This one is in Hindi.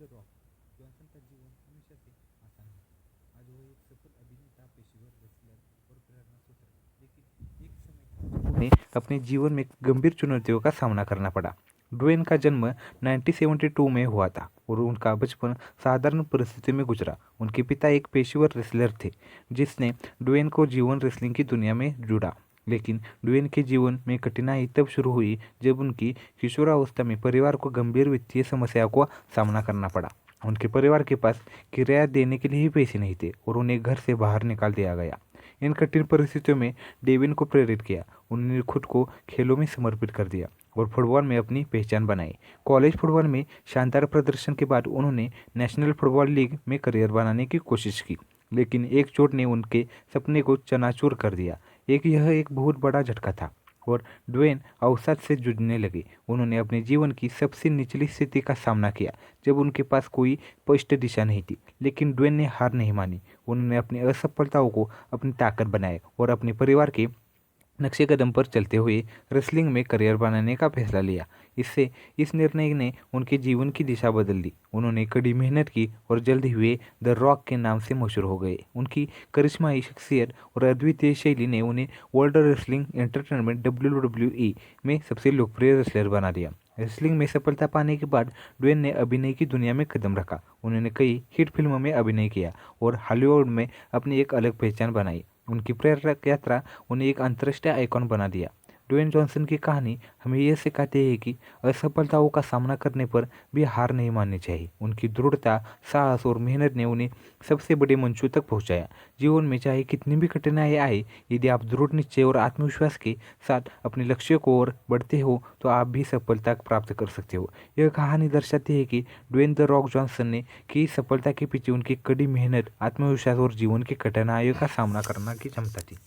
द रॉक जॉनसन का जीवन हमेशा से आसान नहीं। आज वो एक सफल अभिनेता, पेशेवर रेसलर और प्रेरणा स्रोत है, लेकिन एक समय था जब उन्हें अपने जीवन में गंभीर चुनौतियों का सामना करना पड़ा। ड्वेन का जन्म 1972 में हुआ था और उनका बचपन साधारण परिस्थिति में गुजरा। उनके पिता एक पेशेवर रेसलर थे, जिसने ड्वेन को जीवन रेसलिंग की दुनिया में जुड़ा। लेकिन ड्वेन के जीवन में कठिनाई तब शुरू हुई जब उनकी किशोरावस्था में परिवार को गंभीर वित्तीय समस्याओं का सामना करना पड़ा। उनके परिवार के पास किराया देने के लिए ही पैसे नहीं थे और उन्हें घर से बाहर निकाल दिया गया। इन कठिन परिस्थितियों में डेविन को प्रेरित किया। उन्होंने खुद को खेलों में समर्पित कर दिया और फुटबॉल में अपनी पहचान बनाई। कॉलेज फुटबॉल में शानदार प्रदर्शन के बाद उन्होंने नेशनल फुटबॉल लीग में करियर बनाने की कोशिश की, लेकिन एक चोट ने उनके सपने को चनाचूर कर दिया। यह एक बहुत बड़ा झटका था और ड्वेन अवसाद से जूझने लगे। उन्होंने अपने जीवन की सबसे निचली स्थिति का सामना किया जब उनके पास कोई स्पष्ट दिशा नहीं थी, लेकिन ड्वेन ने हार नहीं मानी। उन्होंने अपनी असफलताओं को अपनी ताकत बनाया और अपने परिवार के नक्शे कदम पर चलते हुए रेसलिंग में करियर बनाने का फैसला लिया। इस निर्णय ने उनके जीवन की दिशा बदल दी। उन्होंने कड़ी मेहनत की और जल्द ही वे द रॉक के नाम से मशहूर हो गए। उनकी करिश्माई शख्सियत और अद्वितीय शैली ने उन्हें वर्ल्ड रेसलिंग एंटरटेनमेंट WWE में सबसे लोकप्रिय रेसलर बना दिया। रेसलिंग में सफलता पाने के बाद ड्वेन ने अभिनय की दुनिया में कदम रखा। उन्होंने कई हिट फिल्मों में अभिनय किया और हॉलीवुड में अपनी एक अलग पहचान बनाई। उनकी प्रेरक यात्रा उन्हें एक अंतर्राष्ट्रीय आइकॉन बना दिया। ड्वेन जॉनसन की कहानी हमें यह सिखाती है कि असफलताओं का सामना करने पर भी हार नहीं माननी चाहिए। उनकी दृढ़ता, साहस और मेहनत ने उन्हें सबसे बड़े मंचों तक पहुंचाया। जीवन में चाहे कितनी भी कठिनाई आए, यदि आप दृढ़ निश्चय और आत्मविश्वास के साथ अपने लक्ष्य को ओर बढ़ते हो तो आप भी सफलता प्राप्त कर सकते हो। यह कहानी दर्शाती है कि ड्वेन द रॉक जॉनसन ने की सफलता के पीछे उनकी कड़ी मेहनत, आत्मविश्वास और जीवन की कठिनाइयों का सामना करने की क्षमता थी।